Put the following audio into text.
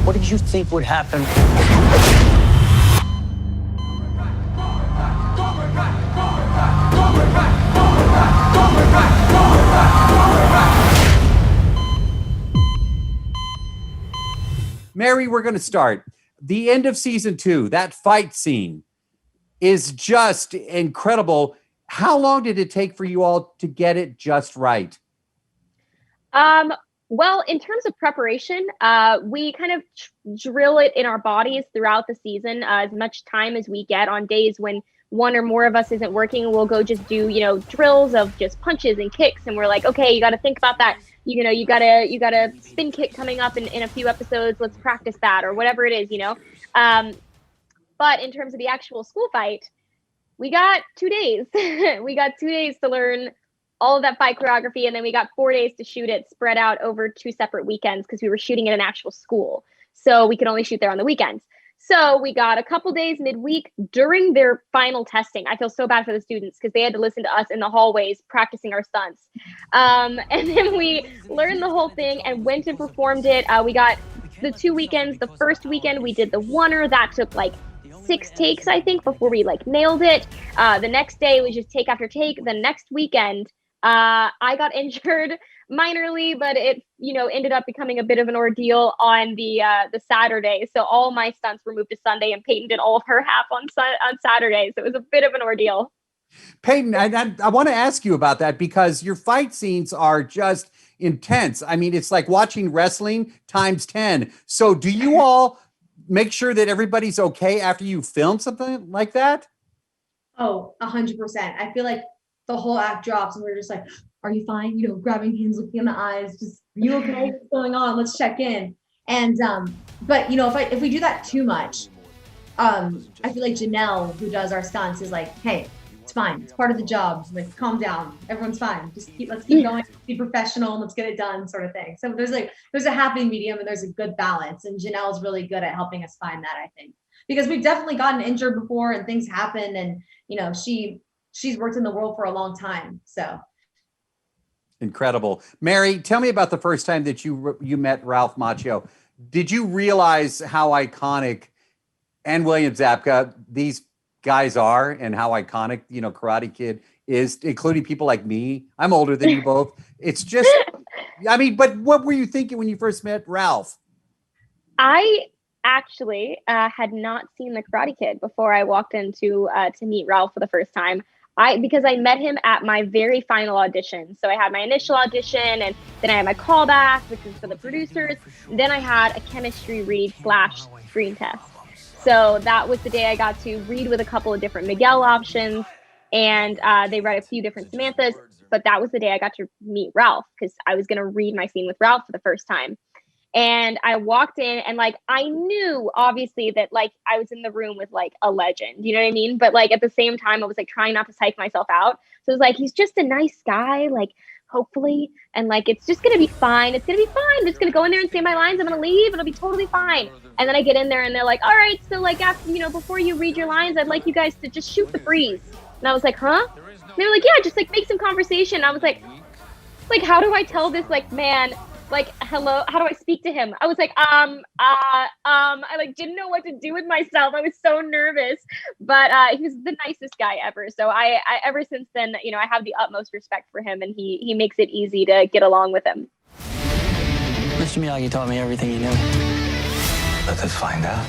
What did you think would happen? Mary, we're going to start. The end of season 2, that fight scene is just incredible. How long did it take for you all to get it just right? Well, in terms of preparation, we kind of drill it in our bodies throughout the season. As much time as we get on days when one or more of us isn't working, we'll go just do, drills of just punches and kicks. And we're like, okay, you got to think about that. You got a spin kick coming up in a few episodes. Let's practice that or whatever it is, But in terms of the actual school fight, we got 2 days. We got 2 days to learn all of that fight choreography. And then we got 4 days to shoot it spread out over 2 separate weekends because we were shooting at an actual school. So we could only shoot there on the weekends. So we got a couple days midweek during their final testing. I feel so bad for the students because they had to listen to us in the hallways practicing our stunts. And then we learned the whole thing and went and performed it. We got the 2 weekends. The first weekend we did the oneer. That took like 6 takes, I think, before we nailed it. The next day was just take after take. The next weekend, I got injured minorly, but it, ended up becoming a bit of an ordeal on the Saturday. So all my stunts were moved to Sunday, and Peyton did all of her half on Saturday. So it was a bit of an ordeal. Peyton, I want to ask you about that because your fight scenes are just intense. I mean, it's like watching wrestling times 10. So do you all make sure that everybody's okay after you film something like that? Oh, 100%. I feel like the whole act drops and we're just like, are you fine? Grabbing hands, looking in the eyes, just, you okay? What's going on? Let's check in. And, but if we do that too much, I feel like Janelle, who does our stunts, is like, hey, it's fine. It's part of the job. Like, calm down. Everyone's fine. Let's keep going, be professional, and let's get it done, sort of thing. So there's a happy medium and there's a good balance. And Janelle's really good at helping us find that, I think, because we've definitely gotten injured before and things happen. And, she's worked in the world for a long time. So. Incredible. Mary, tell me about the first time that you met Ralph Macchio. Did you realize how iconic and William Zabka these guys are and how iconic, Karate Kid is, including people like me? I'm older than you both. It's just, but what were you thinking when you first met Ralph? I actually had not seen the Karate Kid before I walked in to meet Ralph for the first time. Because I met him at my very final audition. So I had my initial audition, and then I had my callback, which was for the producers. Then I had a chemistry read / screen test. So that was the day I got to read with a couple of different Miguel options, and they read a few different Samanthas. But that was the day I got to meet Ralph, because I was going to read my scene with Ralph for the first time. And I walked in and I knew obviously that I was in the room with a legend, you know what I mean? But at the same time, I was trying not to psych myself out. So it was he's just a nice guy, hopefully. And it's just going to be fine. It's going to be fine. I'm just going to go in there and say my lines. I'm going to leave. It'll be totally fine. And then I get in there and they're like, all right, so after, before you read your lines, I'd like you guys to just shoot the breeze. And I was like, huh? And they were like, yeah, just make some conversation. I was like, how do I tell this man, hello, how do I speak to him? I was I didn't know what to do with myself. I was so nervous, but he was the nicest guy ever. So I ever since then, I have the utmost respect for him, and he makes it easy to get along with him. Mr. Miyagi taught me everything he knew. Let us find out.